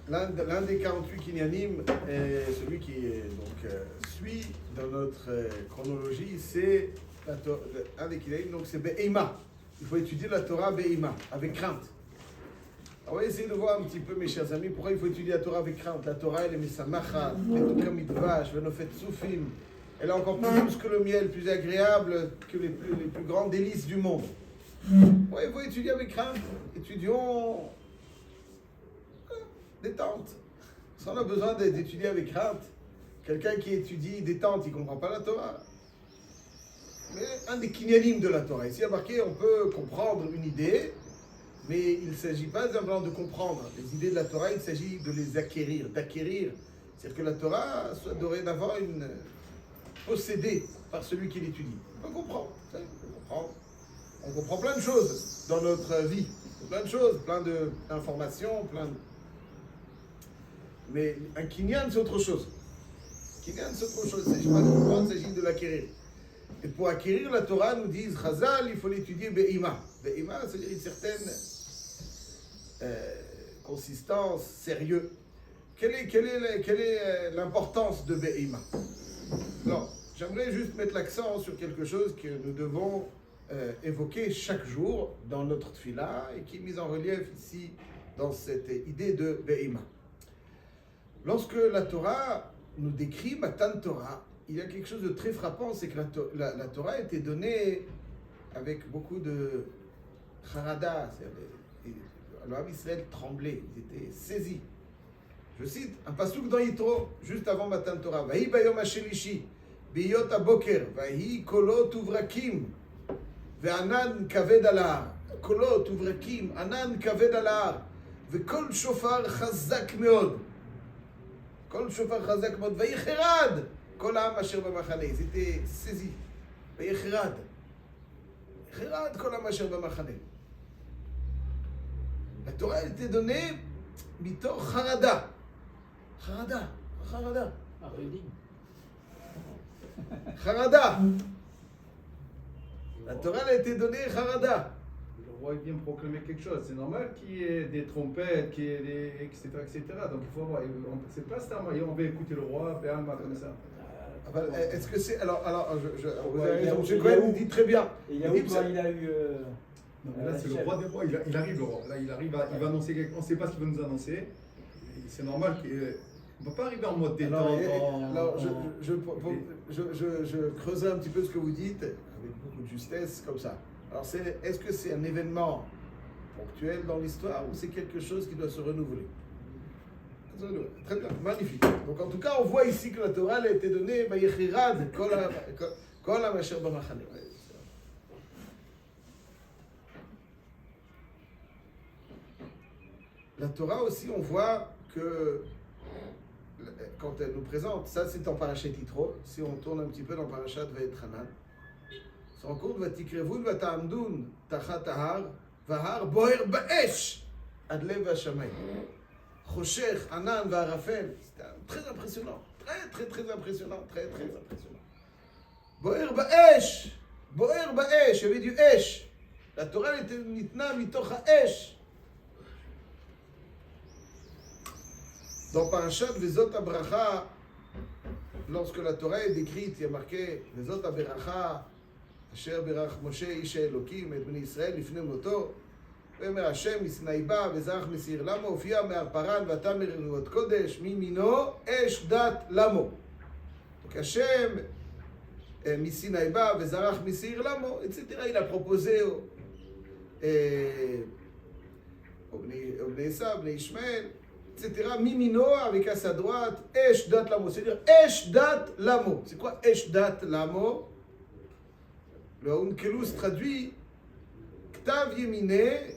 l'un des 48 kinyanim, celui qui suit dans notre chronologie, c'est un des kinyanim, donc c'est Be'ema. Il faut étudier la Torah Be'ema, avec crainte. Alors, on va essayer de voir un petit peu, mes chers amis, pourquoi il faut étudier la Torah avec crainte. La Torah, elle est Mesamacha, Metukamidvash, Venofet Soufim. Elle est encore plus douce que le miel, plus agréable que les plus grandes délices du monde. Ouais, il faut étudier avec crainte. Étudions détente. Ça, on a besoin d'étudier avec crainte. Quelqu'un qui étudie détente, il ne comprend pas la Torah. Mais un des kinyanim de la Torah. Ici, il y a marqué, on peut comprendre une idée, mais il ne s'agit pas simplement de comprendre les idées de la Torah, il s'agit de les acquérir, d'acquérir. C'est-à-dire que la Torah soit dorénavant possédée par celui qui l'étudie. On comprend. On comprend plein de choses dans notre vie. Plein de choses, plein d'informations, Mais un kinyan, c'est autre chose. Kinyan, c'est autre chose. Il ne s'agit pas de comprendre, il s'agit de l'acquérir. Et pour acquérir la Torah, nous disent Chazal, il faut l'étudier Be'ima. Be'ima, c'est-à-dire une certaine consistance, sérieux. Quelle est l'importance de Be'ima? Alors, j'aimerais juste mettre l'accent sur quelque chose que nous devons évoquer chaque jour dans notre tfila et qui est mise en relief ici dans cette idée de Be'ima. Lorsque la Torah nous décrit Matan Torah, il y a quelque chose de très frappant, c'est que la Torah a été donnée avec beaucoup de charada. Le Ham Israël tremblait, ils étaient saisis. Je cite un pasouk dans Yitro, juste avant Matan Torah. Vahi bayom hashelishi, biyot aboker, vahi kolot uvrakim, ve'anan kaved al har. Kolot uvrakim, anan kaved al har, ve'kol shofar chazak meod. Kol shofar chazak meod, vayicherad. Kol ha'am asher b'machane. Ils étaient saisis. Vayicherad. Vayicherad kol ha'am asher b'machane. La Torah a été donnée mito charada. Charada. La Torah a été donnée charada. Le roi vient proclamer quelque chose. C'est normal qu'il y ait des trompettes, qu'il y ait des etc. Donc il faut avoir. C'est pas ça. On va écouter le roi, Béalma comme ça. Est-ce que c'est alors vous avez raison. Monsieur Cohen dit très bien. Et Yaoud, il a eu. Là, c'est le roi des rois. Il arrive, le roi. Là, il arrive. Il va annoncer quelque chose. On ne sait pas ce qu'il va nous annoncer. C'est normal qu'on ne peut pas arriver en mode détente. Alors, je creusais un petit peu ce que vous dites avec beaucoup de justesse, comme ça. Alors, est-ce que c'est un événement ponctuel dans l'histoire ou c'est quelque chose qui doit se renouveler? Très bien, magnifique. Donc, en tout cas, on voit ici que la Torah a été donnée, Vayichirad, Kol HaMasher B'machane. La Torah aussi, on voit que quand elle nous présente, ça c'est en Parashat Yitro, si on tourne un petit peu dans Parashat Va'etchanan, on se rend compte, Vatikrevun Vata'amdun Tachat Ahar, Vahar Boher Ba'esh Adlev Hashamayim. Choshech, Anan, Va'arafel, c'était très impressionnant, très impressionnant. Boher Ba'esh, il y avait du Esh. La Torah était nitna mitoch ha'esh. Dans Parashat Vezot HaBracha, lorsque la Torah est décrite, il y a marqué Vezot HaBracha, Asher Berach Moshe Ish Elokim et Bnei Israël Lifnei Moto, Ve'omer Hashem Misnai Ba Vezarach Mesir Lamo Ophia Me'ar Paran V'Atam Merut Kodesh Mimino Esh Dat Lamo. Donc Hashem Misnai Ba Vezarach Mesir Lamo, etc. Il a proposé aux Bnei Esav, Bnei Ishmael, etc. Mimino avec à sa droite, Esh Dat Lamo. C'est-à-dire Esh Dat Lamo. C'est quoi Esh Dat Lamo? Le Onkelus traduit Ktav Yemine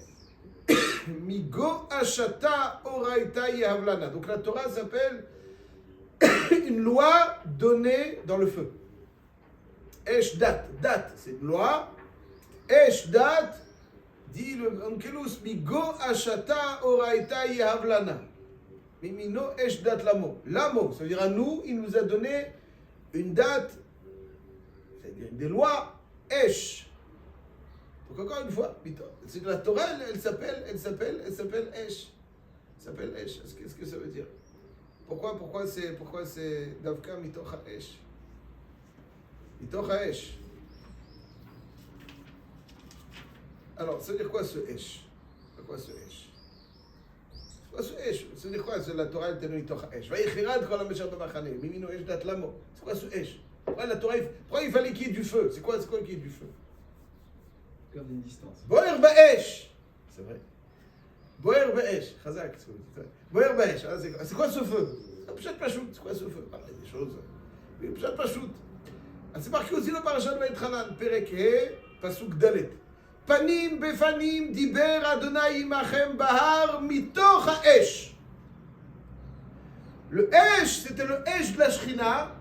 Migo Ashata Oraita Yehavlana. Donc la Torah s'appelle une loi donnée dans le feu. Esh Dat. Dat, c'est une loi. Esh Dat, dit le Onkelus, Migo Ashata Oraita Yehavlana. Mimino Esh Dat Lamo. Lamo, ça veut dire à nous, il nous a donné une date, c'est-à-dire des lois Esh. Donc encore une fois, c'est que la Torah, elle s'appelle Esh. s'appelle Esh. Qu'est-ce que ça veut dire? Pourquoi c'est Davka Mitoch HaEsh? Mitoch HaEsh. Alors, ça veut dire quoi ce Esh? C'est quoi ce Esh? C'est quoi ce Esh? Ça veut dire quoi? C'est la Torah, elle te donne Mitoch HaEsh. Vayichirad kol ha-mesher b'machane. Mimino Esh dat lamo. C'est quoi ce Esh? Pourquoi la Torah, pourquoi il fallait qu'il y ait du feu? C'est quoi qu'il y ait du feu? Garder une distance. Boer ba'esh. C'est vrai. Boer ba'esh. Chazak. Boer ba'esh. C'est quoi ce feu? Pshat Pashout. C'est quoi ce feu? Il y a des choses. Pshat Pashout. C'est marqué aussi dans Parashat Vaïtranan. Perek He, Pasuk Dalet. Panim befanim diber Adonai imachem bahar mitoch ha'esh. Le Esh, c'était le Esh de la Shrina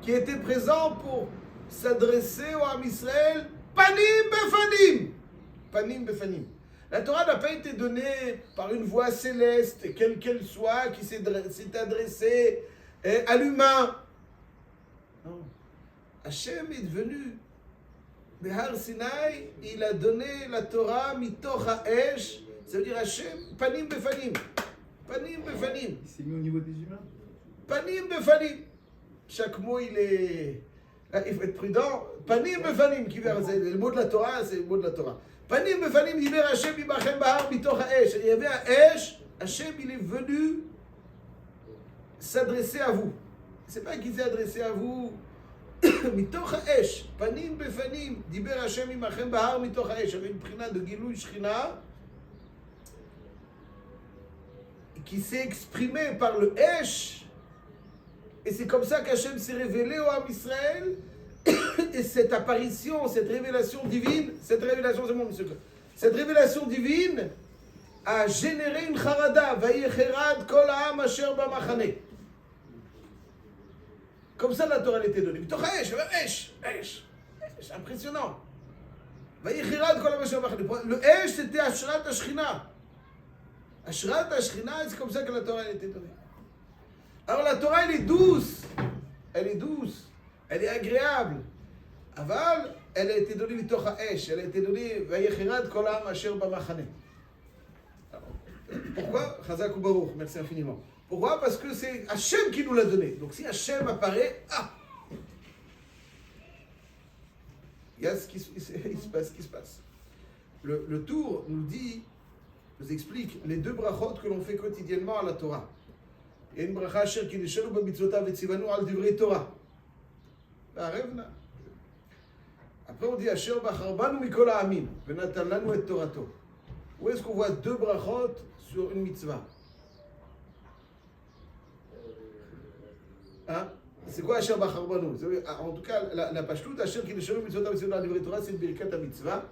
qui était présent pour s'adresser au Ham Israël. Panim befanim. Panim befanim. La Torah n'a pas été donnée par une voix céleste, quelle qu'elle soit, qui s'est adressée à l'humain. Non. Hachem est venu. Behar Sinai, il a donné la Torah mitoch ha'esh. Ça veut dire Hachem, panim befanim. Panim befanim. Il s'est mis au niveau des humains. Panim befanim. Chaque mot, il faut être prudent. Panim befanim, le mot de la Torah, c'est le mot de la Torah. Panim befanim, diber Hachem imachem bahar mitoch ha'esh. Il y avait un esh, Hachem, il est venu s'adresser à vous. C'est pas qu'il s'est adressé à vous. Mitoch ha'esh, panim befanim, diber Hachem imachem bahar mitoch ha'esh. Il y avait une prina de Gilui Shrina qui s'est exprimée par le esh. Et c'est comme ça qu'Hachem s'est révélé au Ham Israël. Et cette apparition, cette révélation divine, cette révélation divine a généré une charada. Vayicherad kol ha'am asher b'machane. Comme ça, la Torah était donnée. Esh, impressionnant. Vayicherad kol ha'am asher b'machane. Le Esh, c'était Ashrat HaShechina. Ashrat HaShechina, c'est comme ça que la Torah était donnée. Alors la Torah, elle est douce, elle est agréable. Aval, elle a été donnée mitoch ha'esh, elle a été donnée vayicherad kol ha'am asher b'machane. Pourquoi? Chazak ou Baruch, merci infiniment. Pourquoi? Parce que c'est Hachem qui nous l'a donné. Donc si Hachem apparaît, il y a ce qui se passe. Le tour nous explique les deux brachot que l'on fait quotidiennement à la Torah. Il y a une bracha asher kiddushenu b'mitzvotav v'tzivanu al divrei Torah. Après on dit asher bachar banu mikol ha'amim v'natan lanu et torato. Où est-ce qu'on voit deux brachot sur une mitzvah? Hein? C'est quoi asher bachar banu? En tout cas, la pashtout asher kiddushenu b'mitzvotav v'tzivanu al divrei Torah, c'est une birkat mitzvah.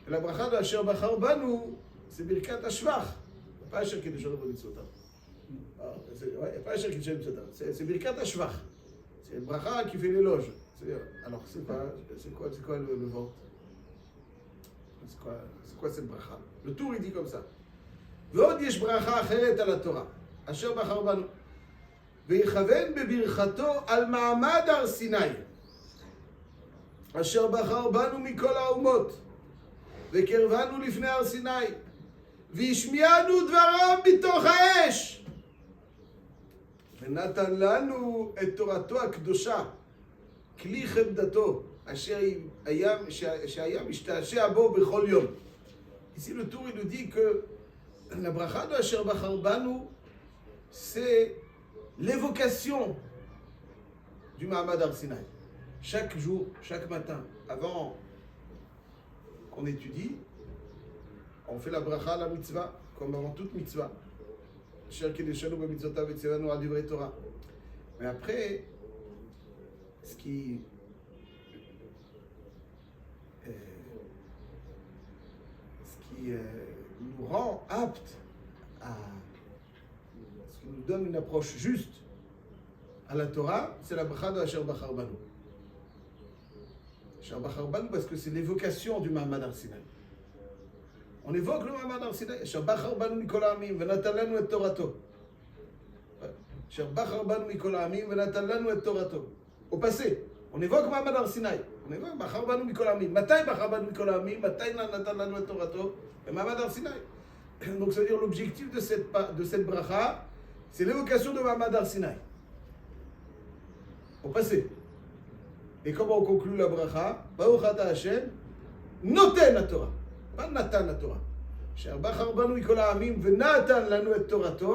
Et la bracha de asher bachar banu, c'est birkat hashvach. Pas asher kiddushenu b'mitzvotav. Pas asher kiddushenu b'mitzvotav. C'est birkat hashvach. C'est le bracha qui fait l'éloge. Alors, c'est quoi le ventre? C'est quoi cette bracha? Le tour, il dit comme ça. ועוד יש ברכה אחרת על התורה, אשר בחר בנו, ויכוון בברכתו על מעמד הר סיני, אשר בחר בנו מכל האומות, וקרבנו לפני הר סיני, והשמיענו דבריו מתוך האש, ונתן לנו את תורתו הקדושה, כלי חמדתו, אשר היה משתעשע בו בכל יום. Ici, le tour, il nous dit que la bracha de Asher Bachar Banu, c'est l'évocation du Mahamad Har Sinai. Chaque jour, chaque matin, avant qu'on étudie, on fait la bracha, la mitzvah, comme avant toute mitzvah. Asher kiddushenu b'mitzvotav v'tzivanu al divrei Torah. Mais après, ce qui nous rend aptes ce qui nous donne une approche juste à la Torah, c'est la bracha de Asher Bachar Banu. Asher Bachar Banu parce que c'est l'évocation du Mahamad Har Sinai. On évoque le Mahamad Har Sinai. Asher Bachar Banu mikol ha'amim v'natan lanu et torato. Asher Bachar Banu mikol ha'amim v'natan lanu et torato. Au passé, on évoque Mahamad Har Sinai. On évoque Bachar Banu mikol ha'amim. Matai Bachar Banu mikol ha'amim, matai natan lanu et torato. Mahamad Har Sinai. Donc ça veut dire l'objectif de cette bracha, c'est l'évocation de Mahamad Har Sinaï. Au passé. Et comment on conclut la bracha? Baruch ata Hashem, noten la Torah. Pas natan la Torah. Cher bachar banu mikol ha'amim v'natan lanu et Torato,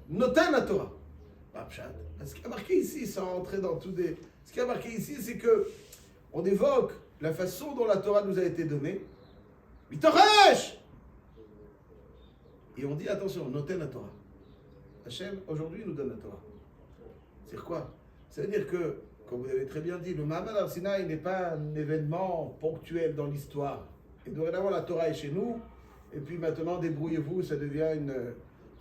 noten la Torah. Ce qui est marqué ici, sans entrer dans tout des... Ce qui est marqué ici, c'est que on évoque la façon dont la Torah nous a été donnée. Mitoresh! Et on dit, attention, noten la Torah. Hachem, aujourd'hui, nous donne la Torah. C'est quoi? Ça veut dire que, comme vous avez très bien dit, le Mahamad Har Sinaï n'est pas un événement ponctuel dans l'histoire. Et dorénavant, la Torah est chez nous. Et puis maintenant, débrouillez-vous, ça devient une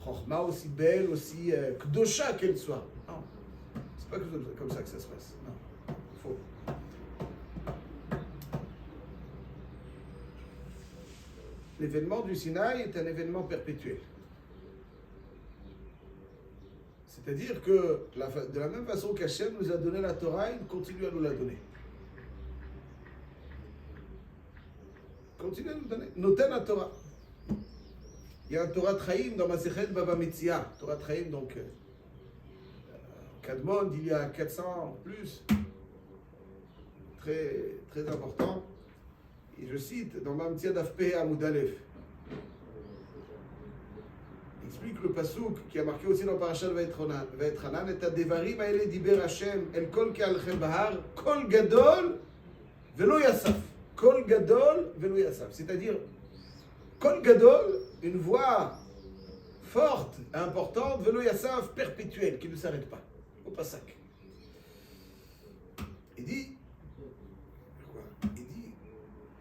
chokhma aussi belle, aussi kdosha qu'elle soit. Non, c'est pas comme ça que ça se passe. Non, faux. L'événement du Sinaï est un événement perpétuel. C'est-à-dire que de la même façon qu'Hachem nous a donné la Torah, il continue à nous la donner. Continue à nous donner. Noten la Torah. Il y a un Torah Traim dans Masechet Baba Metzia. Torah Traim, donc, Kadmon, d'il y a 400 plus. Très, très important. Et je cite dans Baba Metzia d'Afpe Amoud Aleph. Il explique le pasouk qui a marqué aussi dans Parashat Vaetchanan, et Devarim haele diber Hashem el kol ke'alchem bahar, kol gadol velo yasaf. Kol gadol velo yasaf. C'est-à-dire, kol gadol, une voix forte, importante, velo yasaf, perpétuelle, qui ne s'arrête pas, au passac. Il dit,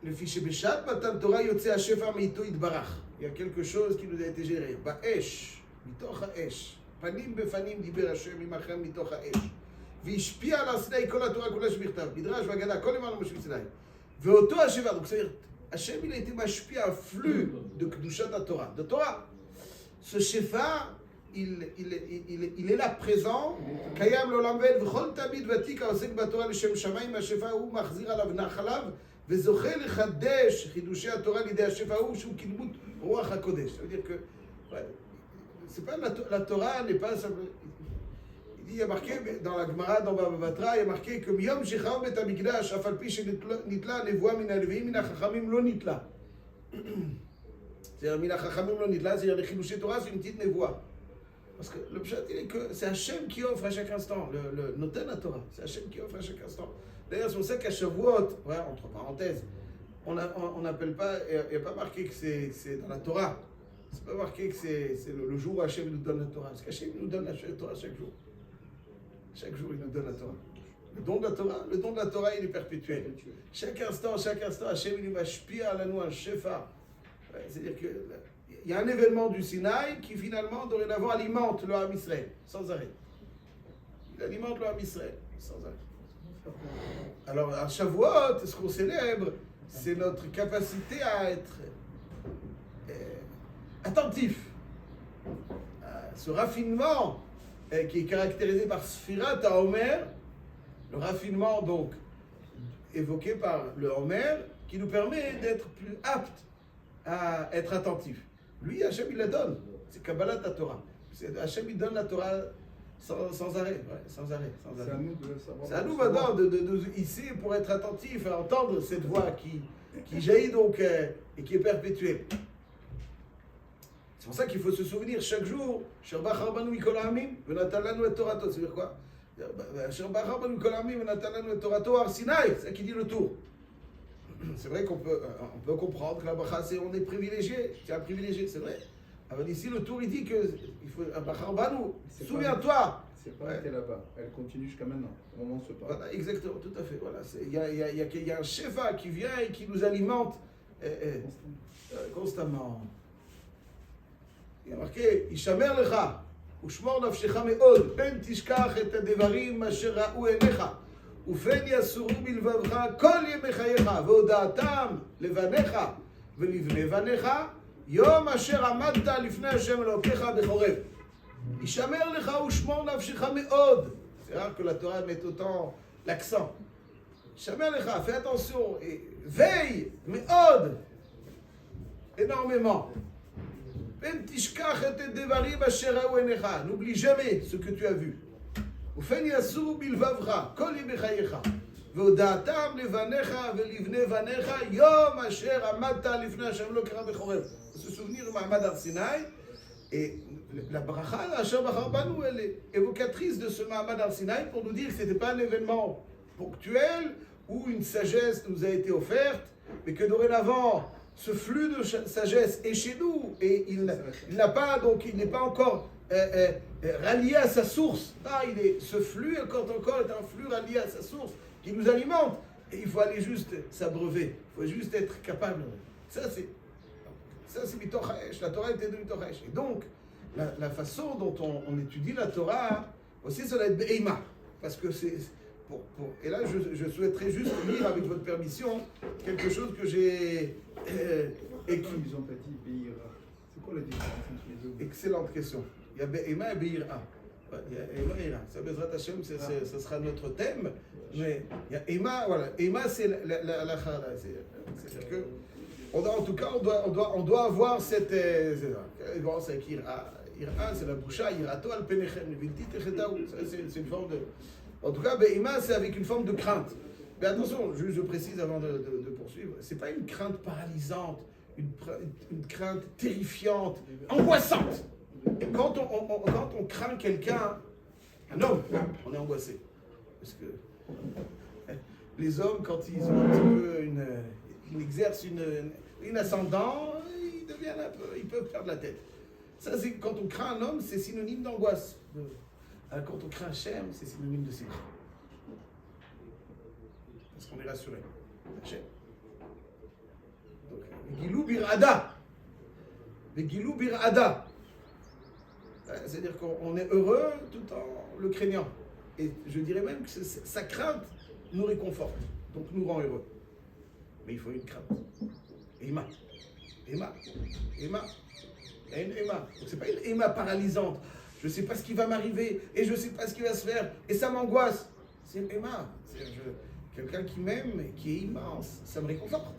le fichier Béchat, Matan Torah yotze hashefa meito yitbarach. Il y a quelque chose qui nous a été géré. Ba'esh, mitoch ha'esh. Panim befanim diber Hashem imachem mitoch ha'esh. V'ishpia ala Sinai kol ha'Torah kula shebirtav. Midrash v'agada kol eman Moshe Sinai. Ve'oto ha'sheva. Donc c'est-à-dire, Hashem il a été mashpia un flux de kedushat Torah. De Torah. Ce shefa, il est là présent. Kayam l'olam ve'ed v'chol tamid vatik ha'osek b'Torah l'shem shamayim ha'shefa hu machzir alav nachalav. וזוכה לחדש חידושי התורה לידי השפע ההוא שהוא קדמות רוח הקודש. Ça veut dire que c'est pas la Torah n'est pas simplement... Il y a marqué dans la Gemara, dans Baba Batra, il y a marqué que מיום שחרב בית המקדש אף על פי שנתלה נבואה מן הלוויים מן החכמים לא נתלה. C'est-à-dire מן החכמים לא נתלה, c'est-à-dire les חידושי תורה c'est une petite névoie. Parce que le pshat il est que c'est Hachem qui offre à chaque instant, le noten la Torah, c'est Hachem qui offre à chaque instant. D'ailleurs, c'est pour ça qu'à Shavuot, ouais, entre parenthèses, on n'appelle pas, il n'y a pas marqué que c'est dans la Torah. C'est pas marqué que c'est le jour où Hachem nous donne la Torah. Parce qu'Hachem nous donne la Torah chaque jour. Chaque jour, il nous donne la Torah. Le don de la Torah, il est perpétuel. Chaque instant, Hachem, il va shpia à la nous un shefa. C'est-à-dire qu'il y a un événement du Sinaï qui finalement, dorénavant, alimente le Ham Israël, sans arrêt. Il alimente le Ham Israël, sans arrêt. Alors, à Shavuot, ce qu'on célèbre, c'est notre capacité à être attentif. Ce raffinement qui est caractérisé par Sfirat HaOmer, le raffinement donc évoqué par le Homer, qui nous permet d'être plus aptes à être attentifs. Lui, Hachem, il la donne. C'est Kabbalat Torah. Hachem, il donne la Torah sans arrêt, ouais, sans arrêt. C'est à nous de savoir. C'est à nous maintenant de ici pour être attentifs à entendre cette voix qui jaillit donc et qui est perpétuelle. C'est pour ça qu'il faut se souvenir chaque jour, Sherbach Rabanu Mikol Ha'amim, Venatan lanu et Torato. Ça veut dire quoi? Sherbach Rabanu Mikol Ha'amim, Venatan lanu et Torato, Har Sinaï, c'est ça qui dit le tour. C'est vrai qu'on peut comprendre que la bracha, on est privilégié, c'est un privilégié, c'est vrai. Alors ici, le tour, il dit que il faut souviens-toi. C'est pas arrêté là-bas. Elle continue jusqu'à maintenant. Au moment où on se parle. Voilà, exactement, tout à fait. Voilà, il y a un shefa qui vient et qui nous alimente constamment. Il y a marqué, Ishamer lecha, ushmor nafshecha me'od, pen tishkach et hadevarim asher ra'u enecha, ופן יסורו בלבבך כל ימי חייך, והודעתם לבניך ולבני בניך, יום אשר עמדת לפני השם אלוקיך בחורב. ישמר לך ושמור נפשך מאוד. C'est rare que la Torah mette autant l'accent. ישמר לך, fais attention, et veille, מאוד, énormément. N'oublie jamais ce que tu as vu. Se souvenir de Mahamad Arsinaï, et la bracha d'Hashem Bachar Banu, elle est évocatrice de ce Mahamad Arsinaï pour nous dire que ce n'était pas un événement ponctuel où une sagesse nous a été offerte, mais que dorénavant, ce flux de sagesse est chez nous et il n'a pas, donc il n'est pas encore rallié à sa source. Ah, ce flux encore est un flux rallié à sa source qui nous alimente. Et il faut aller juste s'abreuver, il faut juste être capable. Ça c'est Mitoch Haesh, la Torah était de Mitoch Haesh. Et donc, la façon dont on étudie la Torah, aussi ça doit être Be'ema. Parce que c'est... et là, je souhaiterais juste lire, avec votre permission, quelque chose que j'ai écrit. Ils n'ont pas dit Be'ira. C'est quoi la différence entre les deux? Excellente question. Il y a Be'ema et Be'ira. Il y a Ema et Ira. Ça, Bezrat Hashem, ce sera notre thème. Mais il y a Ema, voilà. Ema, c'est la Chara. C'est-à-dire que... en tout cas, on doit avoir cette... Bon, c'est avec Ira. Ira, c'est la boucha. Irato al penechem. C'est une forme de... En tout cas, Be'ima, c'est avec une forme de crainte. Mais attention, je précise avant de poursuivre, c'est pas une crainte paralysante, une crainte terrifiante, angoissante. Et quand on craint quelqu'un, un homme, on est angoissé. Parce que les hommes, quand ils ont un petit peu ils exercent une ascendant, ils deviennent un peu, ils peuvent perdre la tête. Ça, c'est quand on craint un homme, c'est synonyme d'angoisse. Alors, quand on craint Hachem, c'est synonyme de simcha. Parce qu'on est rassuré. Hachem. Donc, Gilou bir'ada. Gilou bir'ada. C'est-à-dire qu'on est heureux tout en le craignant. Et je dirais même que sa crainte nous réconforte, donc nous rend heureux. Mais il faut une crainte. Ema. Ema. Ema. Une Ema. Donc c'est pas une Ema paralysante. Je ne sais pas ce qui va m'arriver et je ne sais pas ce qui va se faire et ça m'angoisse. C'est une Ema. C'est quelqu'un qui m'aime et qui est immense. Ça me réconforte.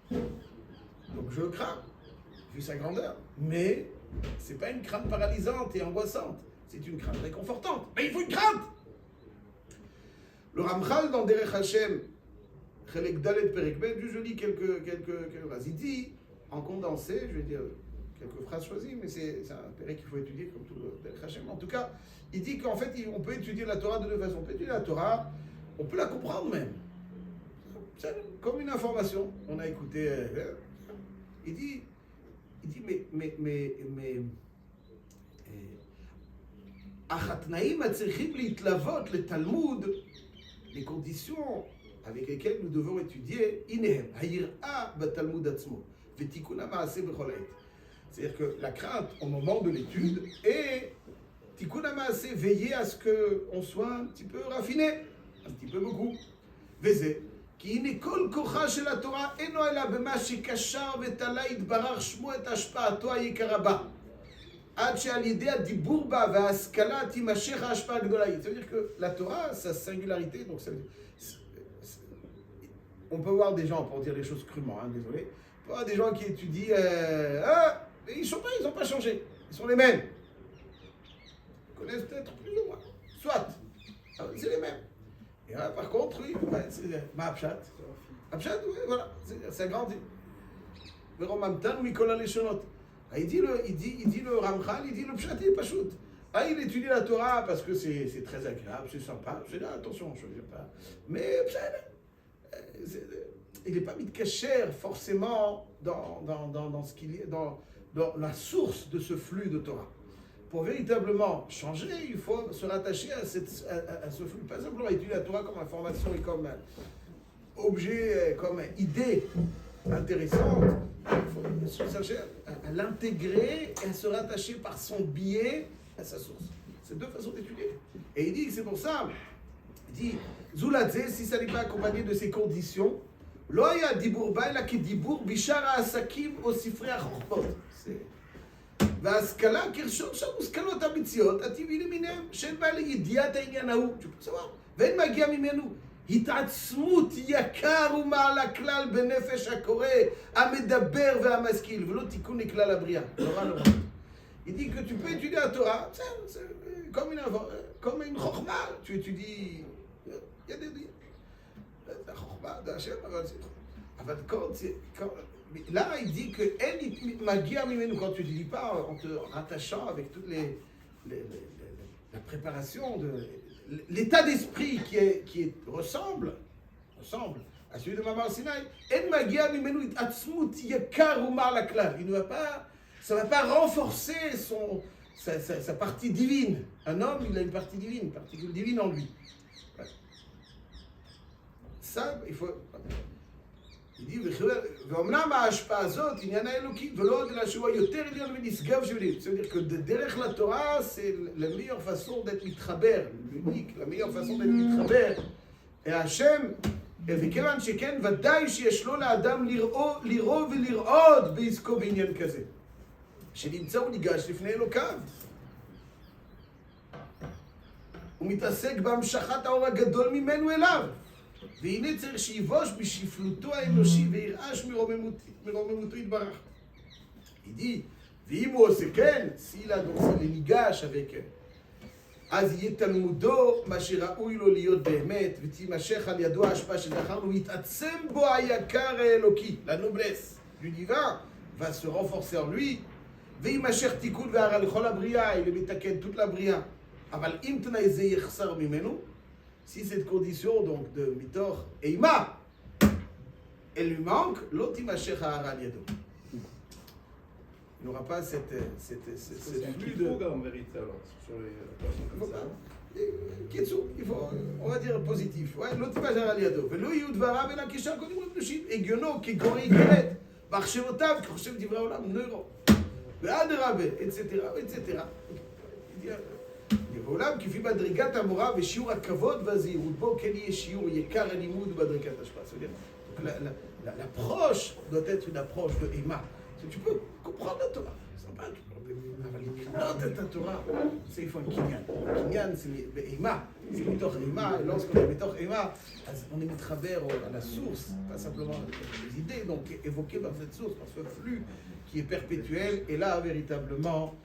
Donc je crains, vu sa grandeur. Mais ce n'est pas une crainte paralysante et angoissante. C'est une crainte réconfortante. Mais il faut une crainte. Le Ramchal dans Derech Hashem, Chelek Dalet Perek Bet, je lis quelques phrases. Il dit, en condensé, je vais dire quelques phrases choisies, mais c'est un Perek qu'il faut étudier comme tout le Derech Hashem. En tout cas, il dit qu'en fait, on peut étudier la Torah de deux façons. On peut étudier la Torah, on peut la comprendre même. C'est comme une information. On a écouté. Il dit, mais les conditions avec lesquelles nous devons étudier, c'est-à-dire que la crainte au moment de l'étude et veiller à ce qu'on soit un petit peu raffiné, un petit peu beaucoup. כי הנה כל כוחה של התורה אינו אלא במה שקשר ותלה יתברך שמו את השפעתו היקרה בה. עד שעל ידי הדיבור בה וההשכלה תימשך ההשפעה הגדולה. Ça veut dire que la Torah, sa singularité, donc ça veut dire, on peut voir des gens, pour dire les choses crûment, hein, désolé, on peut voir des gens qui étudient, ils n'ont pas changé, ils sont les mêmes. Ils connaissent peut-être plus ou moins, soit, c'est les mêmes. Et là, par contre, oui, c'est Ma'apshat. Apshat, oui, voilà, ça grandit. Veromamtan, Mikola Leshonot. Il dit le Ramchal, il dit le Pshat, il est pas shoot. Il étudie la Torah parce que c'est très agréable, c'est sympa. Je dis attention, je ne veux pas. Mais il n'est pas mis de cachère forcément dans ce qu'il est, dans la source de ce flux de Torah. Pour véritablement changer, il faut se rattacher à ce flux. Pas simplement étudier la Torah comme information et comme objet, comme idée intéressante. Il faut se chercher à l'intégrer et à se rattacher par son biais à sa source. C'est deux façons d'étudier. Et il dit que c'est pour ça, il dit, Zuladze, si ça n'est pas accompagné de ces conditions, Loya Dibour Baila qui Dibour Bishara Asakim au Sifre Achorpot. וההשכלה כרשום שם מושכלות המציאות הטבעי למיניהם שאין בה לידיעת העניין ההוא, tu peux savoir, ואין מגיע ממנו התעצמות יקר ומעל הכלל בנפש הקורא, המדבר והמשכיל, ולא תיקון לכלל הבריאה. נורא נורא. Il dit que tu peux étudier la Torah, c'est comme une chokhmah. Tu étudies, il y a des la chokhmah d'Hachem, אבל là il dit que magia mimenu, quand tu ne lis pas en te rattachant avec toutes la préparation de l'état d'esprit qui ressemble à celui de Maman Sinaï, en magia mimenu atzmut yakar umar la klal. Il ne va pas, ça ne va pas renforcer sa partie divine. Un homme, il a une partie divine, une particule divine en lui. Ouais. Ça, il faut. Il dit, ואומנם ההשפעה הזאת, עניין האלוקי, ולא עוד אלא שהוא היותר עליון ונשגב שבלי. c'est-à-dire que דרך לתורה, c'est la meilleure façon d'être מתחבר, l'unique, la meilleure façon d'être מתחבר. השם, וכיוון שכן, ודאי שיש לו לאדם לראות ולראות בעסקו בעניין כזה. שנמצא הוא ניגש לפני אלוקיו. הוא מתעסק בהמשכת האור הגדול ממנו אליו. והנה צריך שיבוש בשפלותו האנושי וירעש מרוממותו יתברך. Il dit, ואם הוא עושה כן, סילה דורסה לניגש avec אז יהיה תלמודו מה שראוי לו להיות באמת, ותימשך על ידו ההשפעה שזכרנו, ויתעצם בו היקר האלוקי, la noblesse du divin, va se renforcer en lui, וימשך תיקון והרע לכל הבריאה, il מתקן toute la בריאה. אבל אם תנאי זה יחסר ממנו, si cette condition donc de mitor eima, elle lui manque, l'autre imachech ha'ara al-yado. Il n'aura pas cette flux de. En vérité alors sur les personnes comme ça. Kitsu, il faut, on va dire positif. Ouais, l'autre imachech ha'ara al-yado. ולא יהיו דבריו אלא כשאר קודמים הקדושים, הגיונו כגורא איגרת, מחשבותיו כחושב דברי העולם נוירו. ואדרבה, etc. ועולם כפי בדרגת המורה ושיעור הכבוד והזהירות בו כן יהיה שיעור יקר הלימוד בדרגת השפעה. l'approche doit être une approche de Emma. Tu peux comprendre la Torah, c'est pas un problème. אבל לקנות את התורה, זה איפה הקניין. הקניין זה באימה, זה מתוך אימה, lorsqu'on est מתוך אימה, אז on est מתחבר à la source, pas simplement les idées, donc évoquées par cette source, par ce flux qui est perpétuel, et là véritablement,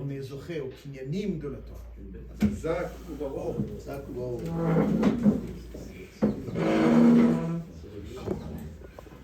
on est zoché au kinyanim de la Torah. Zak ou Baruch. Zak ou Baruch.